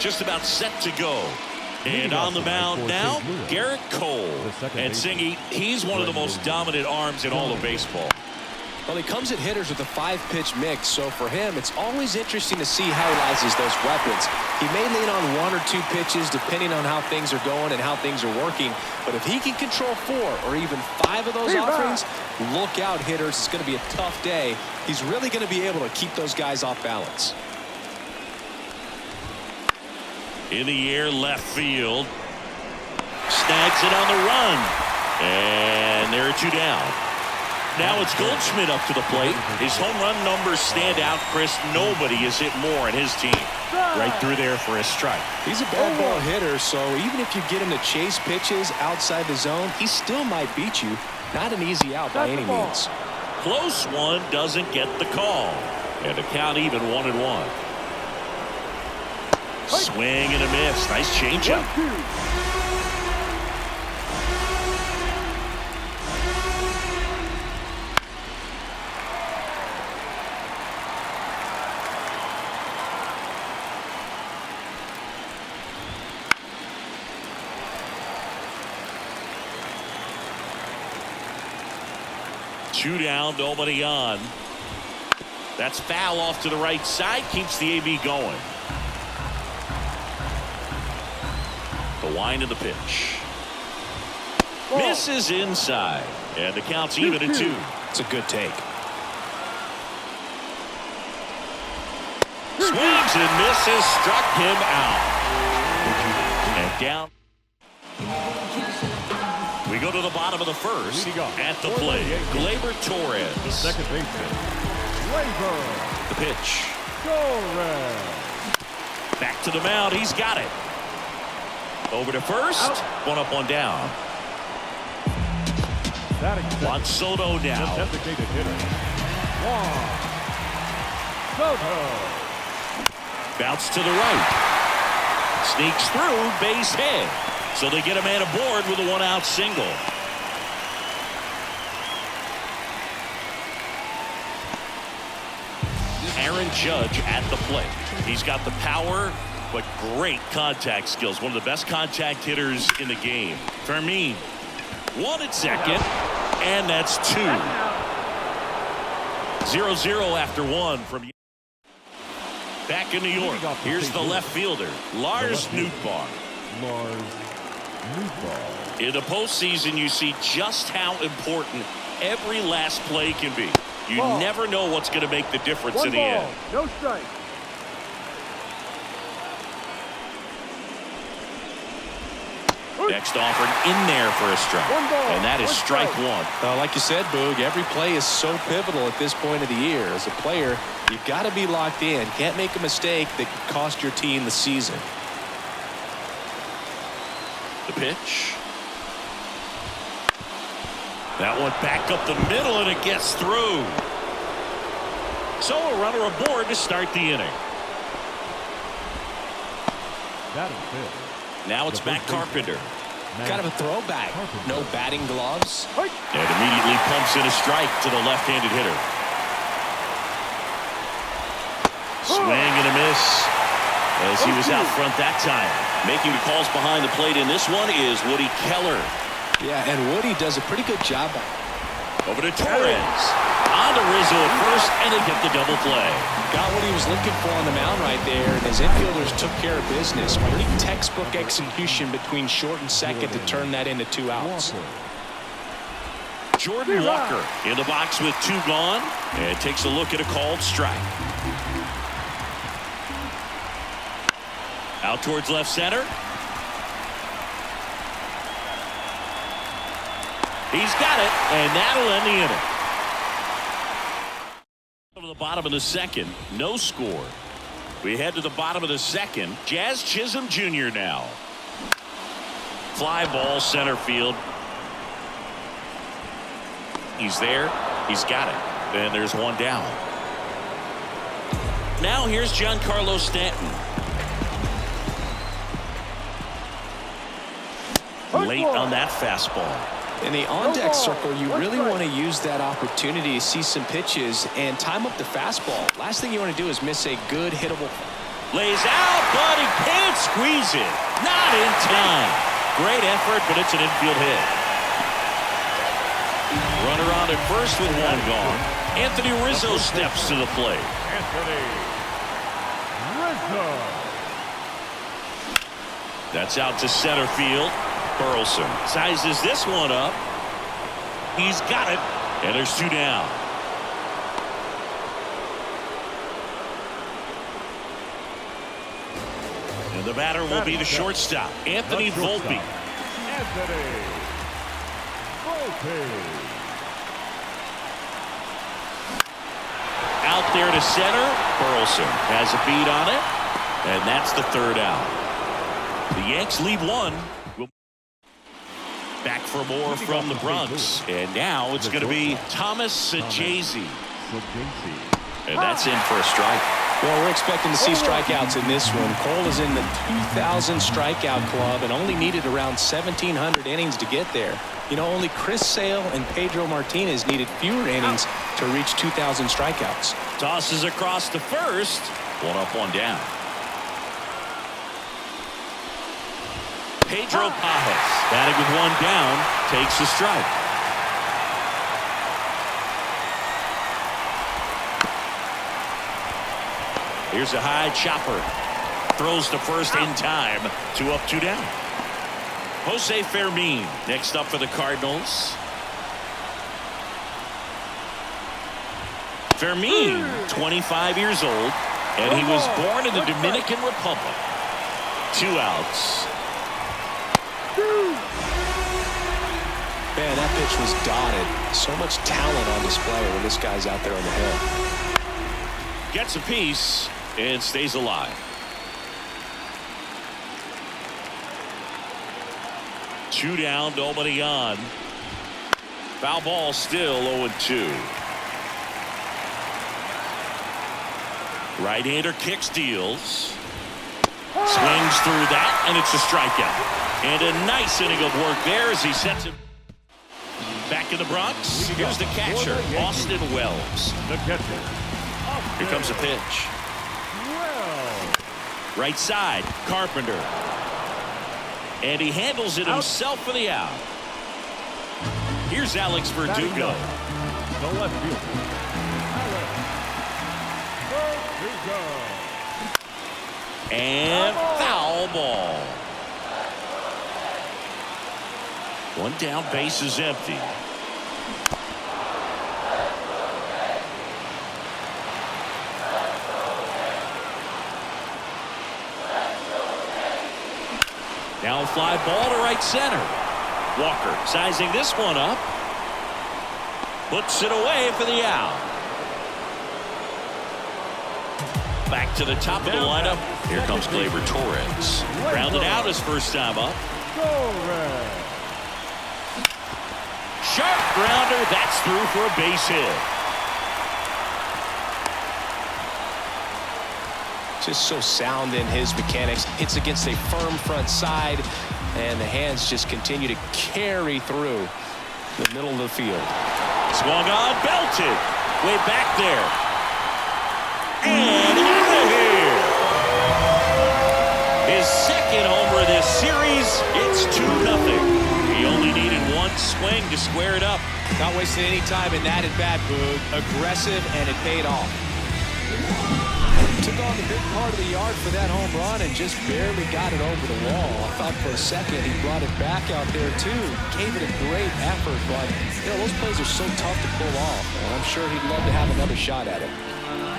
just about set to go. And on the mound now, Garrett Cole. And Singy, he's one of the most dominant arms in all of baseball. Well, he comes at hitters with a 5-pitch mix, so for him, it's always interesting to see how he utilizes those weapons. He may lean on 1 or 2 pitches depending on how things are going and how things are working, but if he can control 4 or even 5 of those offerings, look out, hitters. It's going to be a tough day. He's really going to be able to keep those guys off balance. In the air, left field. Snags it on the run. And there are 2 down. Now it's Goldschmidt up to the plate. His home run numbers stand out, Chris. Nobody has hit more in his team. Right through there for a strike. He's a bad ball hitter, so even if you get him to chase pitches outside the zone, he still might beat you. Not an easy out by any means. Close one doesn't get the call. And the count even 1-1. Swing and a miss. Nice changeup. 2 down, nobody on. That's foul off to the right side, keeps the AB going. The wind of the pitch. Misses inside, and the count's even at 2. It's a good take. Swings and misses, struck him out. And down. We go to the bottom of the first. At the plate, Gleyber Torres. The second baseman, Gleyber. The pitch. Torres. Back to the mound. He's got it. Over to first. Out. 1 up, 1 down. Juan Soto now. The designated hitter, Juan Soto. Bounce to the right. Sneaks through, base hit. So they get a man aboard with a 1-out single. Aaron Judge at the plate. He's got the power, but great contact skills. One of the best contact hitters in the game. Fermin, 1 at second, and that's 2. 0-0 after 1 from. Back in New York, here's the left fielder, Lars Nootbaar. In the postseason, you see just how important every last play can be. You never know what's going to make the difference in the end. No strike. Next offered in there for a strike. And that is strike 1. Like you said, Boog, every play is so pivotal at this point of the year. As a player, you've got to be locked in. Can't make a mistake that could cost your team the season. The pitch. That one back up the middle, and it gets through. So a runner aboard to start the inning. That is good. Now it's Matt Carpenter. Kind of a throwback. No batting gloves. And immediately pumps in a strike to the left-handed hitter. Swing and a miss as he was out front that time. Making the calls behind the plate in this one is Woody Keller. Yeah, and Woody does a pretty good job. Over to Torres. On to Rizzo at first, and they get the double play. Got what he was looking for on the mound right there, and his infielders took care of business. Pretty textbook execution between short and second to turn that into 2 outs. Jordan Walker in the box with 2 gone, and takes a look at a called strike. Out towards left center. He's got it, and that'll end the inning. To the bottom of the second, no score. We head to the bottom of the second. Jazz Chisholm Jr. now. Fly ball center field. He's there. He's got it. And there's 1 down. Now here's Giancarlo Stanton. Late on that fastball. In the on-deck circle, you really want to use that opportunity to see some pitches and time up the fastball. Last thing you want to do is miss a good hittable. Lays out, but he can't squeeze it. Not in time. Great effort, but it's an infield hit. Runner on at first with one gone. Anthony Rizzo steps to the plate. Anthony Rizzo. That's out to center field. Burleson sizes this one up. He's got it. And there's two down. And the batter will be the shortstop, Anthony Volpe. Anthony Volpe. Out there to center. Burleson has a beat on it. And that's the third out. The Yanks lead one. Back for more from the Bronx. And now it's going to be Thomas Sajazi. And that's in for a strike. Well, we're expecting to see strikeouts in this one. Cole is in the 2,000 strikeout club and only needed around 1,700 innings to get there. You know, only Chris Sale and Pedro Martinez needed fewer innings to reach 2,000 strikeouts. Tosses across to first. One up, one down. Pedro Pajas, batting with one down, takes the strike. Here's a high chopper. Throws to first in time. 2 up, 2 down. Jose Fermin next up for the Cardinals. Fermin, 25 years old, and he was born in the Dominican Republic. 2 outs. Man, that pitch was dotted. So much talent on display when this guy's out there on the hill. Gets a piece and stays alive. 2 down, nobody on. Foul ball still 0-2. Right-hander kicks, deals. Swings through that, and it's a strikeout. And a nice inning of work there as he sets him back in the Bronx. Here's the catcher, Austin Wells. The catcher. Here comes a pitch. Right side, Carpenter. And he handles it himself for the out. Here's Alex Verdugo. The left fielder, Alex Verdugo. And foul ball. One down, base is empty. Now a fly ball to right center. Walker sizing this one up. Puts it away for the out. Back to the top of the lineup. Here comes Gleyber Torres. Grounded out his first time up. Torres. Sharp grounder. That's through for a base hit. Just so sound in his mechanics. Hits against a firm front side, and the hands just continue to carry through the middle of the field. Swung on, belted. Way back there. And out of here. His second homer of this series. It's 2-0. He only needed one swing to square it up. Not wasting any time in that at bat, Boog. Aggressive, and it paid off. Took on the big part of the yard for that home run and just barely got it over the wall. I thought for a second he brought it back out there too. Gave it a great effort, but you know, those plays are so tough to pull off. And I'm sure he'd love to have another shot at it.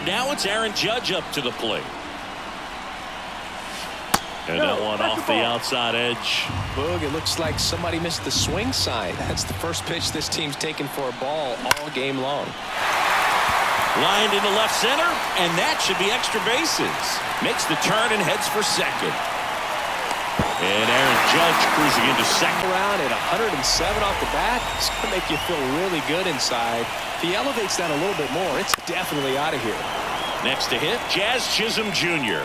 Now it's Aaron Judge up to the plate. And that one off the outside edge. Boog, it looks like somebody missed the swing sign. That's the first pitch this team's taken for a ball all game long. Lined into left center, and that should be extra bases. Makes the turn and heads for second. And Aaron Judge cruising into second. Around at 107 off the bat. It's going to make you feel really good inside. If he elevates that a little bit more, it's definitely out of here. Next to hit, Jazz Chisholm Jr.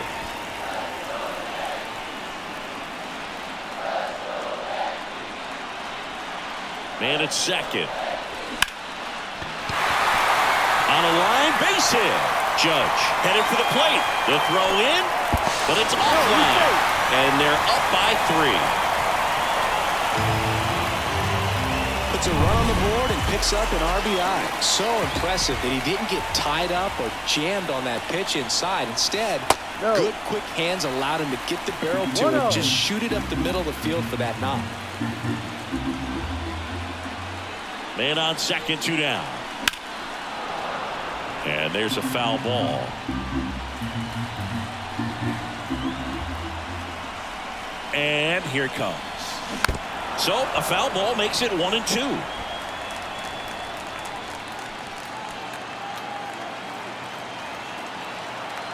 Man at second. On a line, base hit. Judge headed for the plate. The throw in. but it's offline, and they're up by 3. Puts a run on the board and picks up an RBI. So impressive that he didn't get tied up or jammed on that pitch inside. Instead, good quick hands allowed him to get the barrel to it and just shoot it up the middle of the field for that knock. Man on second, 2 down. And there's a foul ball. And here it comes. So a foul ball makes it 1-2.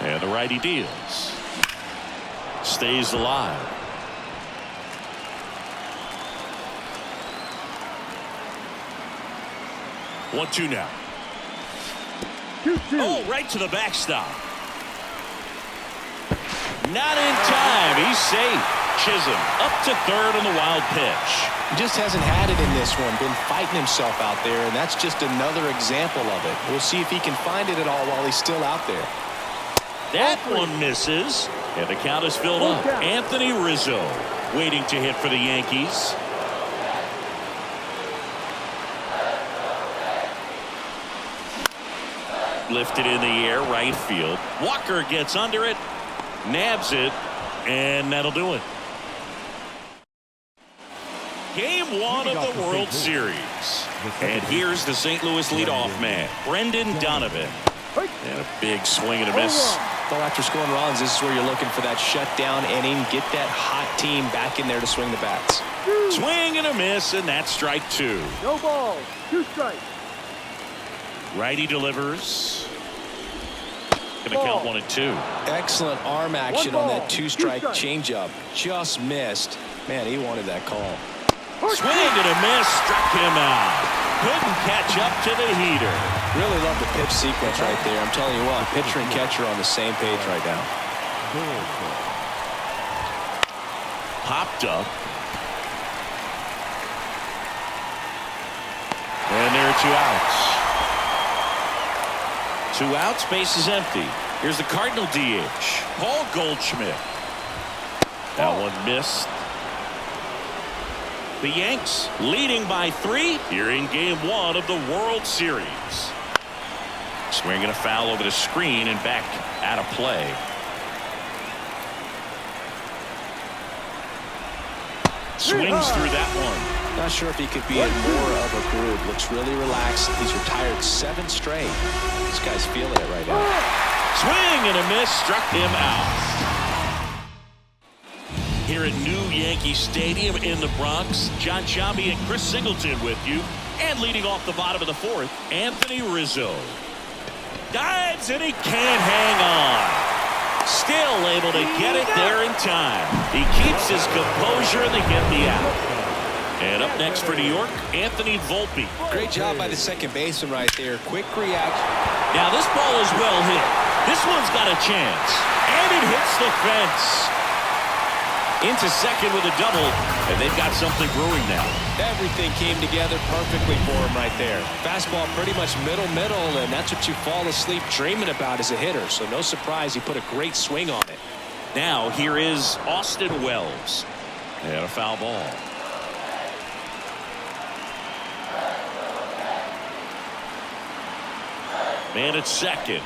And the righty deals. Stays alive. One, 2 now. Oh, right to the backstop. Not in time. He's safe. Chisholm up to third on the wild pitch. He just hasn't had it in this one. Been fighting himself out there, and that's just another example of it. We'll see if he can find it at all while he's still out there. That one misses, and the count is filled up. Anthony Rizzo waiting to hit for the Yankees. Lifted in the air, right field. Walker gets under it, nabs it, and that'll do it. Game 1 of the World Series. And here's the St. Louis leadoff man, Brendan Donovan. And a big swing and a miss. Well, after scoring runs, this is where you're looking for that shutdown inning. Get that hot team back in there to swing the bats. Swing and a miss, and that's strike 2. No balls. 2 strikes. Righty delivers. Gonna count 1 and 2. Excellent arm action on that 2-strike changeup. Just missed. Man, he wanted that call. Swing and a miss, struck him out. Couldn't catch up to the heater. Really love the pitch sequence right there. I'm telling you what, pitcher and catcher are on the same page right now. Popped up. And there are 2 outs. 2 outs, base is empty. Here's the Cardinal DH, Paul Goldschmidt. That one missed. The Yanks leading by 3 here in Game 1 of the World Series. Swinging a foul over the screen and back out of play. Swings through that one. Not sure if he could be in more of a groove. Looks really relaxed. He's retired 7 straight. This guy's feeling it right now. Swing and a miss, struck him out. Here at New Yankee Stadium in the Bronx, John Sciambi and Chris Singleton with you. And leading off the bottom of the 4th, Anthony Rizzo. Dives and he can't hang on. Still able to get it there in time. He keeps his composure and they get the out. And up next for New York, Anthony Volpe. Great job by the second baseman right there. Quick reaction. Now this ball is well hit. This one's got a chance. And it hits the fence. Into second with a double, and they've got something brewing now. Everything came together perfectly for him right there. Fastball pretty much middle, and that's what you fall asleep dreaming about as a hitter. So no surprise he put a great swing on it. Now here is Austin Wells. And a foul ball. Man at second.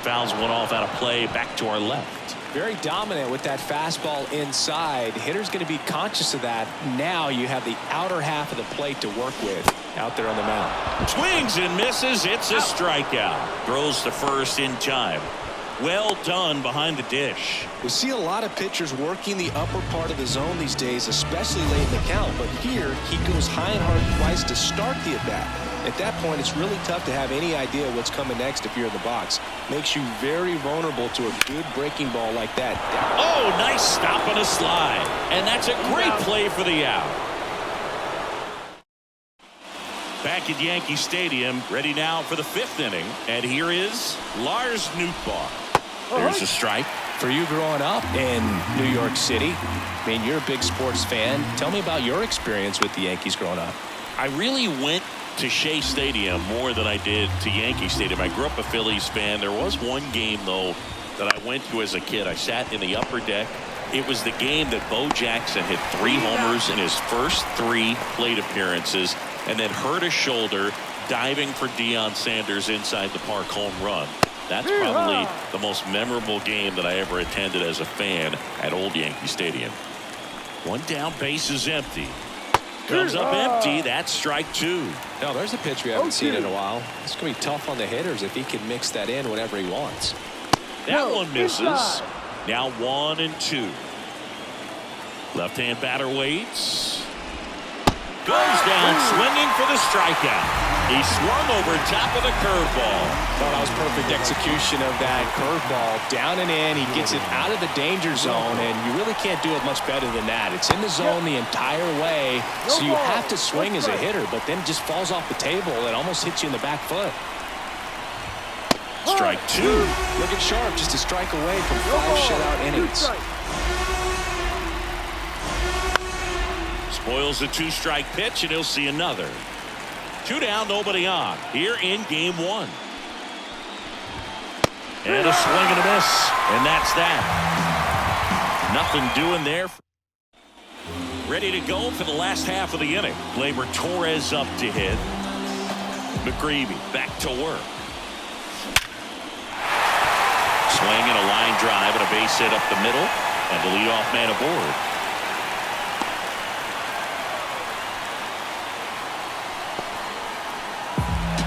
Fouls one off out of play, back to our left. Very dominant with that fastball inside. Hitter's going to be conscious of that. Now you have the outer half of the plate to work with out there on the mound. Swings and misses. It's a strikeout. Throws to first in time. Well done behind the dish. We see a lot of pitchers working the upper part of the zone these days, especially late in the count. But here he goes high and hard twice to start the at-bat. At that point, it's really tough to have any idea what's coming next if you're in the box. Makes you very vulnerable to a good breaking ball like that. Oh, nice stop on a slide. And that's a great play for the out. Back at Yankee Stadium, ready now for the 5th inning. And here is Lars Nootbaar. There's a strike. For you growing up in New York City, I mean, you're a big sports fan. Tell me about your experience with the Yankees growing up. I really went to Shea Stadium more than I did to Yankee Stadium. I grew up a Phillies fan. There was one game, though, that I went to as a kid. I sat in the upper deck. It was the game that Bo Jackson hit 3 homers in his first 3 plate appearances and then hurt a shoulder diving for Deion Sanders inside the park home run. That's probably the most memorable game that I ever attended as a fan at Old Yankee Stadium. 1 down, base is empty. Comes up empty. That's strike 2. No, there's a pitch we haven't seen in a while. It's going to be tough on the hitters if he can mix that in whenever he wants. That one misses. Now 1-2. Left-hand batter waits. Goes down swinging for the strikeout. He swung over top of the curveball. Well, that was perfect execution of that curveball. Down and in. He gets it out of the danger zone, and you really can't do it much better than that. It's in the zone the entire way, so you have to swing as a hitter, but then it just falls off the table and almost hits you in the back foot. Strike 2. Looking sharp, just a strike away from 5 shutout innings. Spoils a 2-strike pitch, and he'll see another. 2 down, nobody on. Here in game 1. And a swing and a miss, and that's that. Nothing doing there. Ready to go for the last half of the inning. Gleyber Torres up to hit. McGreevy back to work. Swing and a line drive and a base hit up the middle, and the leadoff man aboard.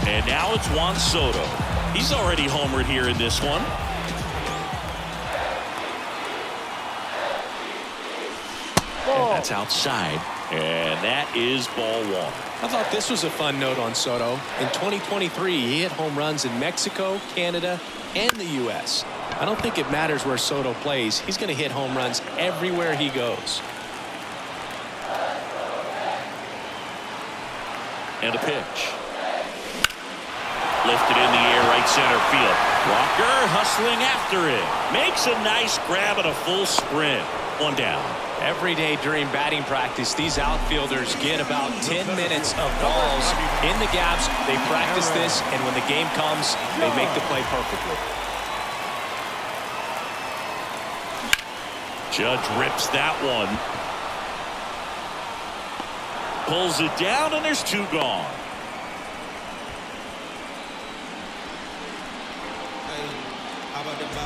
And now it's Juan Soto. He's already homered here in this one. And that's outside. And that is ball 1. I thought this was a fun note on Soto. In 2023, he hit home runs in Mexico, Canada, and the U.S. I don't think it matters where Soto plays. He's going to hit home runs everywhere he goes. And a pitch. Lifted in the air, right center field. Walker hustling after it. Makes a nice grab and a full sprint. 1 down. Every day during batting practice, these outfielders get about 10 minutes of balls in the gaps. They practice this, and when the game comes, they make the play perfectly. Judge rips that one. Pulls it down, and there's 2 gone.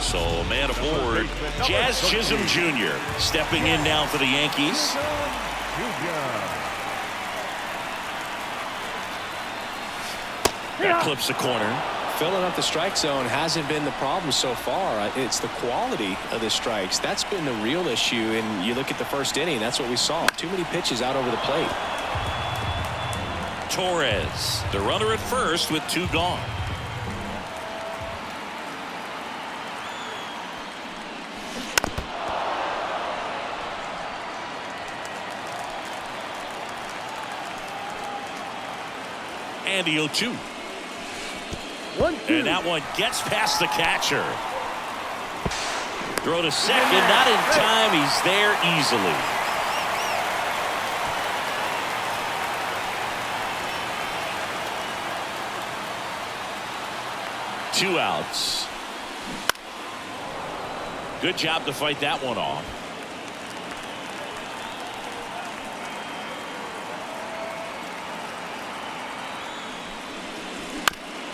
So a man aboard, Jazz Chisholm Jr. stepping in now for the Yankees. That clips the corner. Filling up the strike zone hasn't been the problem so far. It's the quality of the strikes. That's been the real issue. And you look at the first inning, that's what we saw. Too many pitches out over the plate. Torres, the runner at first with 2 gone. And the 0-2. 1-2. And that one gets past the catcher. Throw to second, not in time. He's there easily. Two outs. Good job to fight that one off.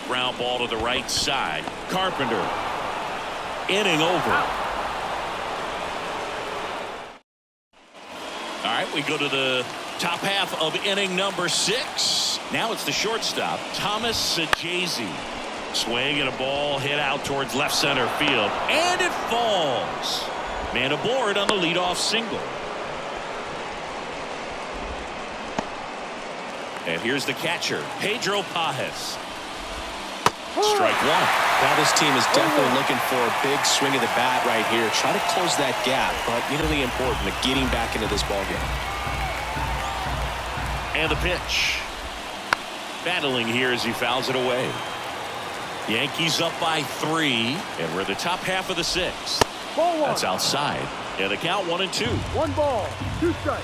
Ground ball to the right side. Carpenter. Inning over. All right, we go to the top half of inning number 6. Now it's the shortstop, Thomas Sajazi. Swing and a ball hit out towards left center field. And it falls. Man aboard on the leadoff single. And here's the catcher, Pedro Pajes. Strike 1. Now this team is definitely looking for a big swing of the bat right here. Try to close that gap, but really important to getting back into this ballgame. And the pitch. Battling here as he fouls it away. Yankees up by 3, and we're the top half of the 6th. Ball 1. That's outside. And the count 1-2. 1 ball, 2 strikes.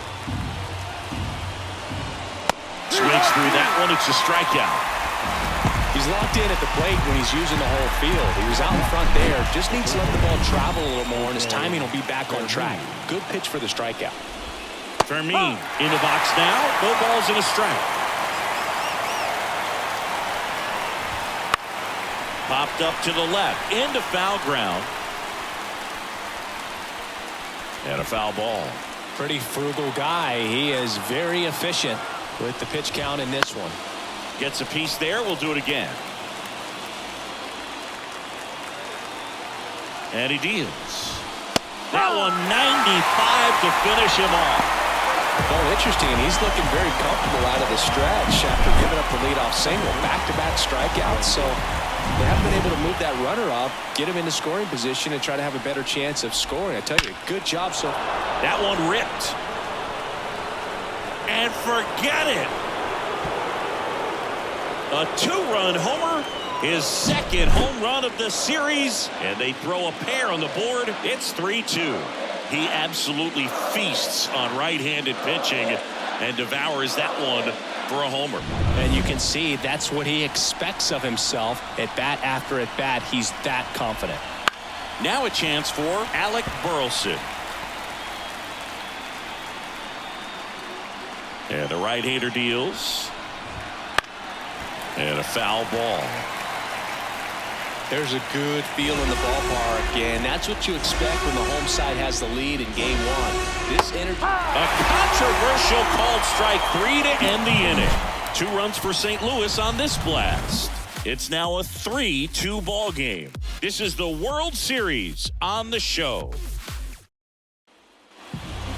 Swings through that one. It's a strikeout. He's locked in at the plate when he's using the whole field. He was out in front there. Just needs to let the ball travel a little more, and his timing will be back on track. Good pitch for the strikeout. Fermin in the box now. No balls and a strike. Popped up to the left. Into foul ground. And a foul ball. Pretty frugal guy. He is very efficient with the pitch count in this one. Gets a piece there. We'll do it again. And he deals. That one 95 to finish him off. Oh, interesting. He's looking very comfortable out of the stretch after giving up the leadoff single. Back-to-back strikeouts. So they haven't been able to move that runner up, get him into scoring position, and try to have a better chance of scoring. I tell you, good job. So that one ripped. And forget it. A two-run homer, his second home run of the series, and they throw a pair on the board. It's 3-2. He absolutely feasts on right-handed pitching and devours that one for a homer. And you can see that's what he expects of himself at bat after at bat. He's that confident. Now a chance for Alec Burleson. And the right-hander deals. And a foul ball. There's a good feel in the ballpark, and that's what you expect when the home side has the lead in game one. This energy. A controversial called strike 3 to end the inning. 2 runs for St. Louis on this blast. It's now a 3-2 ball game. This is the World Series on the show.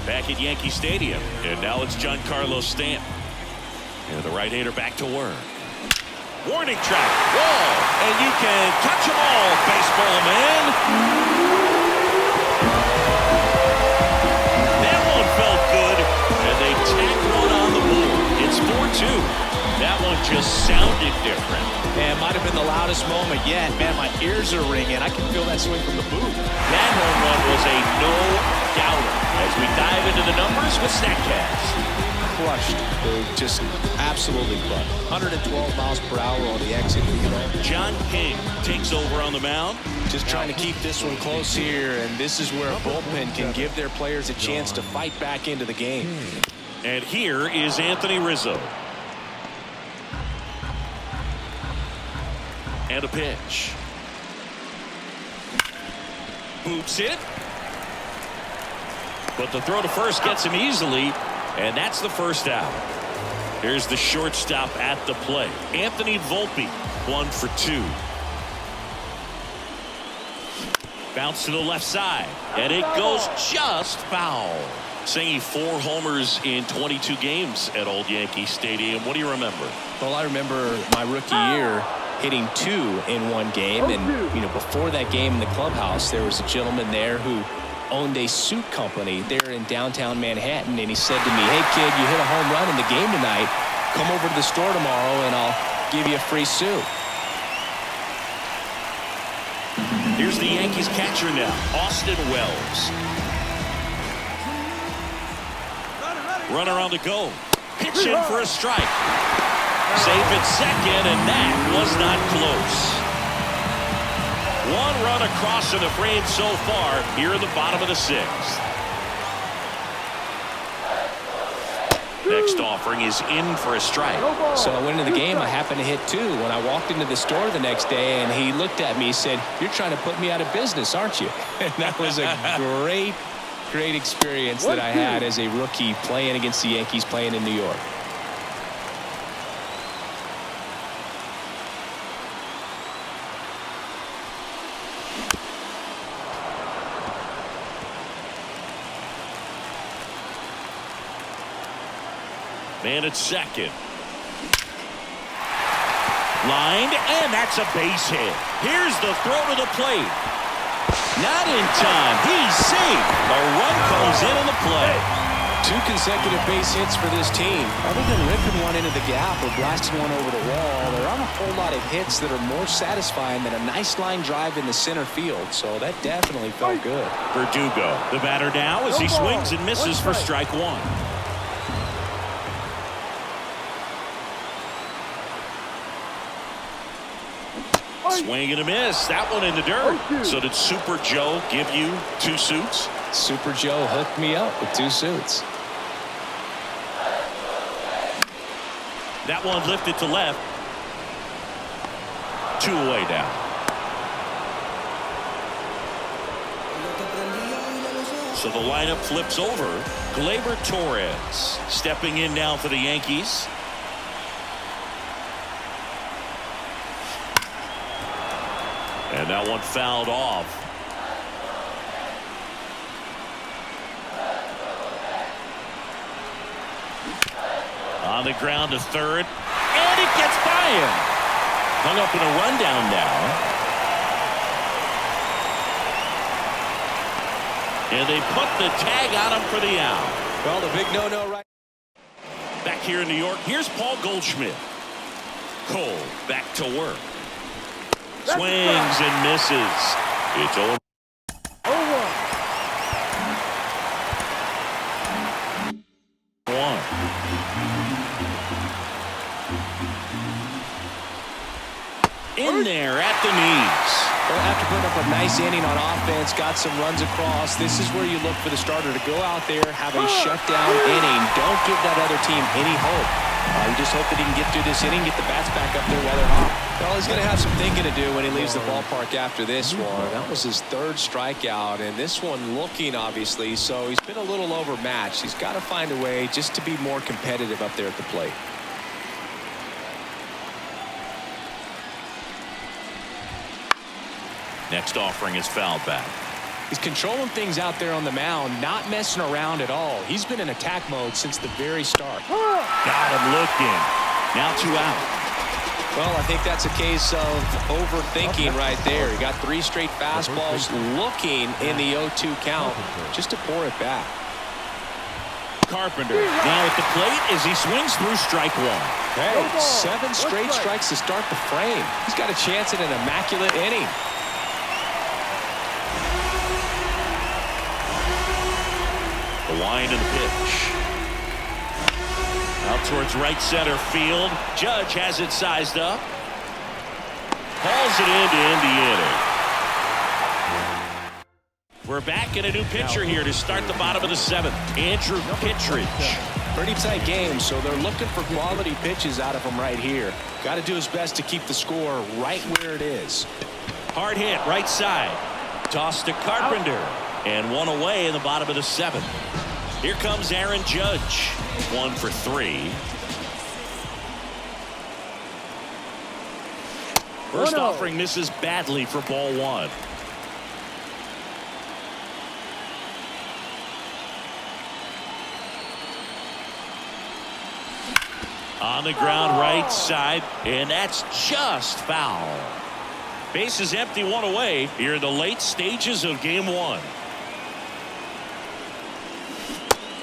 Back at Yankee Stadium, and now it's Giancarlo Stanton. And the right-hander back to work. Warning track, wall, and you can touch them all, baseball man. That one felt good, and they tack one on the board. It's 4-2. That one just sounded different. Man, might have been the loudest moment yet. Man, my ears are ringing. I can feel that swing from the booth. That home run was a no-doubter. As we dive into the numbers with StatCast. Crushed. Just absolutely crushed. 112 miles per hour on the exit. John King takes over on the mound. Just trying to keep this one close here, and this is where a bullpen can give their players a chance to fight back into the game. And here is Anthony Rizzo. And a pitch. Boots it. But the throw to first gets him easily. And that's the first out. Here's the shortstop at the plate. Anthony Volpe, 1 for 2. Bounce to the left side. And it goes just foul. Singing 4 homers in 22 games at Old Yankee Stadium. What do you remember? Well, I remember my rookie year hitting 2 in one game. And, you know, before that game in the clubhouse, there was a gentleman there who owned a suit company there in downtown Manhattan, and he said to me, "Hey kid, you hit a home run in the game tonight. Come over to the store tomorrow and I'll give you a free suit." Here's the Yankees catcher now, Austin Wells. Runner on the go. Pitch in for a strike. Safe at second, and that was not close. 1 run across in the frame so far here in the bottom of the 6th. Next offering is in for a strike. So I went into the game. I happened to hit 2 when I walked into the store the next day, and he looked at me. He said, "You're trying to put me out of business, aren't you?" And that was a great experience that I had as a rookie playing against the Yankees, playing in New York. Man at second. Lined, and that's a base hit. Here's the throw to the plate. Not in time. He's safe. A run comes in on the play. 2 consecutive base hits for this team. Other than ripping one into the gap or blasting one over the wall, there aren't a whole lot of hits that are more satisfying than a nice line drive in the center field. So that definitely felt good. Verdugo, the batter now as he swings and misses for strike 1. Swing and a miss. That one in the dirt. So did Super Joe give you 2 suits? Super Joe hooked me up with 2 suits. That one lifted to left. 2 away now. So the lineup flips over. Gleyber Torres stepping in now for the Yankees. And that one fouled off. On the ground to third. And it gets by him. Hung up in a rundown now. And they put the tag on him for the out. Well, the big no-no right. Back here in New York, here's Paul Goldschmidt. Cole back to work. Swings and misses. It's over. 1. In there at the knees. Well, after putting up a nice inning on offense, got some runs across, this is where you look for the starter to go out there, have a shutdown inning. Don't give that other team any hope. You just hope that he can get through this inning, get the bats back up there while they're hot. Well, he's going to have some thinking to do when he leaves the ballpark after this one. That was his 3rd strikeout, and this one looking, obviously, so he's been a little overmatched. He's got to find a way just to be more competitive up there at the plate. Next offering is fouled back. He's controlling things out there on the mound, not messing around at all. He's been in attack mode since the very start. Got him looking. Now 2 out. Well, I think that's a case of overthinking right there. He got 3 straight fastballs looking in the 0-2 count just to pour it back. Carpenter now at the plate as he swings through strike 1. Hey, 7 straight strikes to start the frame. He's got a chance at an immaculate inning. The wind of the pitch. Out towards right center field. Judge has it sized up. Hauls it in to end the inning. We're back in a new pitcher here to start the bottom of the 7th. Andrew Kittredge. Pretty tight game, so they're looking for quality pitches out of him right here. Got to do his best to keep the score right where it is. Hard hit right side. Toss to Carpenter. And 1 away in the bottom of the 7th. Here comes Aaron Judge. 1 for 3. First offering misses badly for ball 1. On the ground right side, and that's just foul. Base is empty, 1 away here in the late stages of game 1.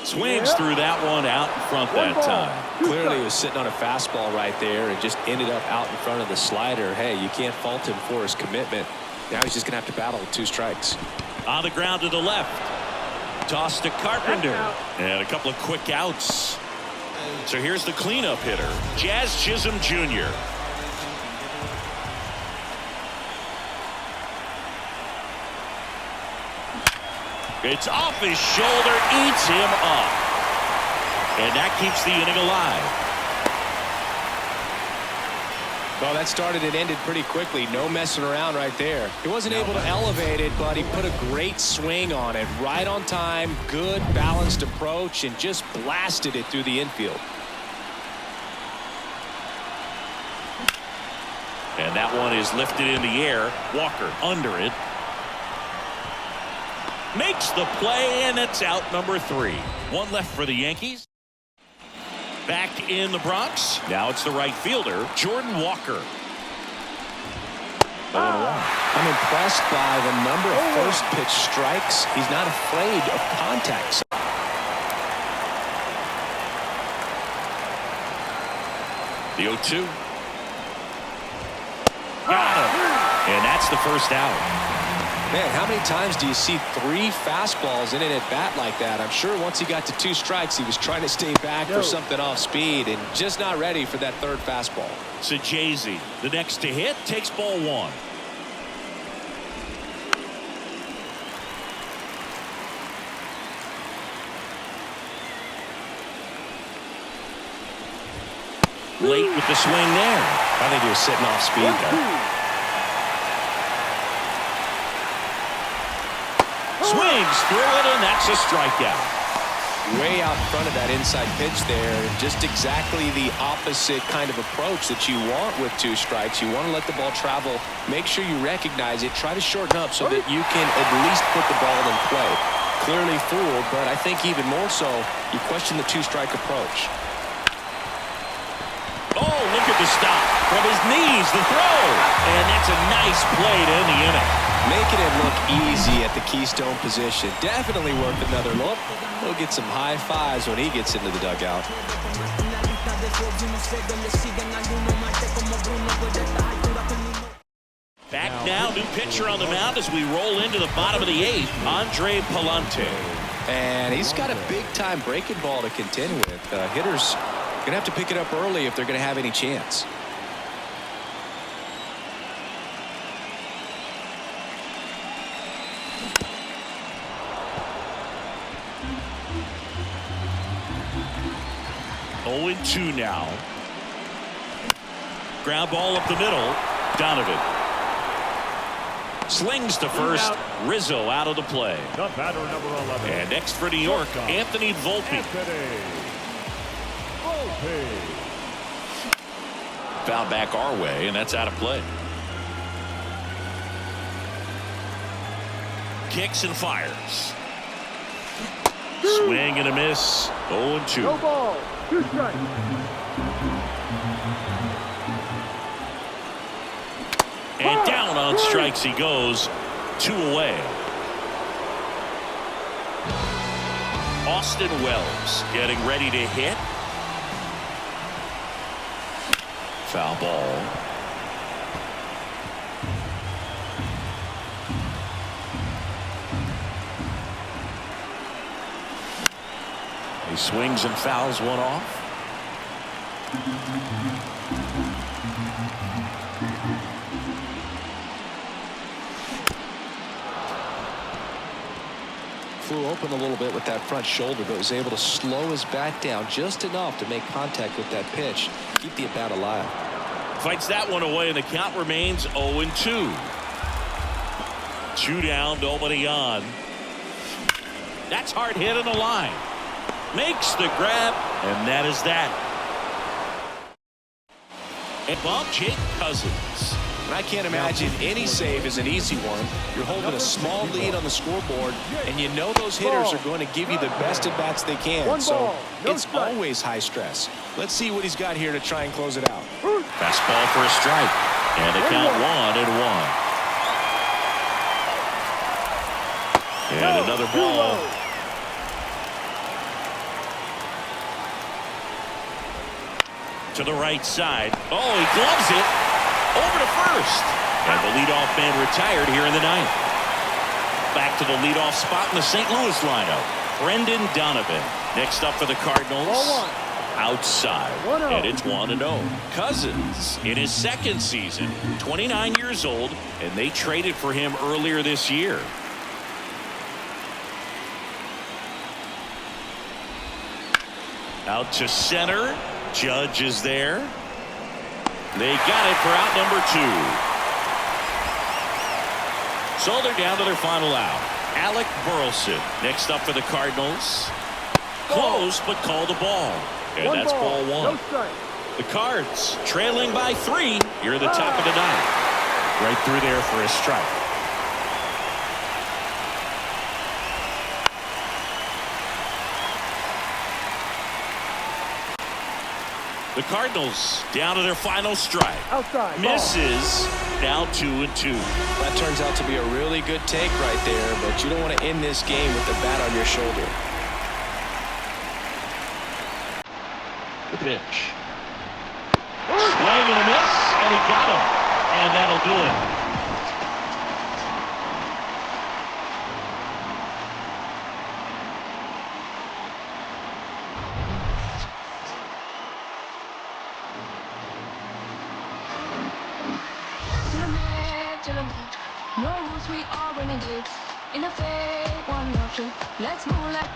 Swings through that one out in front that time. Clearly he was sitting on a fastball right there and just ended up out in front of the slider. Hey, you can't fault him for his commitment. Now he's just going to have to battle with 2 strikes. On the ground to the left. Toss to Carpenter. And a couple of quick outs. So here's the cleanup hitter, Jazz Chisholm Jr. It's off his shoulder, eats him up. And that keeps the inning alive. Well, that started and ended pretty quickly. No messing around right there. He wasn't able to elevate it, but he put a great swing on it. Right on time, good balanced approach, and just blasted it through the infield. And that one is lifted in the air. Walker under it. Makes the play, and it's out number 3. 1 left for the Yankees. Back in the Bronx. Now it's the right fielder, Jordan Walker. 0-1. I'm impressed by the number of first pitch strikes. He's not afraid of contact. The 0-2. Got him. And that's the first out. Man, how many times do you see 3 fastballs in an at-bat like that? I'm sure once he got to 2 strikes, he was trying to stay back for something off speed and just not ready for that 3rd fastball. So Jay-Z, the next to hit, takes ball 1. Late with the swing there. I think he was sitting off speed there. Swings through it, and that's a strikeout. Way out front of that inside pitch there. Just exactly the opposite kind of approach that you want with 2 strikes. You want to let the ball travel. Make sure you recognize it. Try to shorten up so that you can at least put the ball in play. Clearly fooled, but I think even more so, you question the 2-strike approach. Oh, look at the stop. From his knees, the throw. And that's a nice play to end the inning. Making it look easy at the keystone position. Definitely worth another look. He'll get some high fives when he gets into the dugout. Back now, new pitcher on the mound as we roll into the bottom of the 8th, Andre Palante. And he's got a big-time breaking ball to contend with. Hitters going to have to pick it up early if they're going to have any chance. Oh, 2 now. Ground ball up the middle. Donovan slings to first. Rizzo out of the play. The batter, number 11. And next for New York, Anthony Volpe. Foul back our way, and that's out of play. Kicks and fires. Swing and a miss. 0-2. No ball. 2 strikes. And down on strikes he goes. 2 away. Austin Wells getting ready to hit. Foul ball. He swings and fouls one off. Flew open a little bit with that front shoulder, but was able to slow his bat down just enough to make contact with that pitch. Keep the at-bat alive. Fights that one away, and the count remains 0-2. 2 down, nobody on. That's hard hit on the line. Makes the grab, and that is that. And bump Jake Cousins. And I can't imagine any save is an easy one. You're holding a small lead on the scoreboard, and you know those hitters are going to give you the best at-bats they can. So it's always high stress. Let's see what he's got here to try and close it out. Fastball for a strike. And they count 1-1. And another ball. To the right side. Oh, he gloves it. Over to first. And the leadoff man retired here in the 9th. Back to the leadoff spot in the St. Louis lineup. Brendan Donovan. Next up for the Cardinals. Outside. And it's 1-0. Cousins in his 2nd season. 29 years old. And they traded for him earlier this year. Out to center. Judge is there. They got it for out number 2. So they're down to their final out. Alec Burleson next up for the Cardinals. Close, but called the ball. And that's ball 1. The Cards trailing by 3 here at the top of the 9th. Right through there for a strike. The Cardinals down to their final strike. Outside. Misses. Now 2-2. That turns out to be a really good take right there, but you don't want to end this game with the bat on your shoulder. The pitch. Swing and a miss, and he got him. And that'll do it. till the beat. No rules, we are renegades. In a fake one option. Let's move like.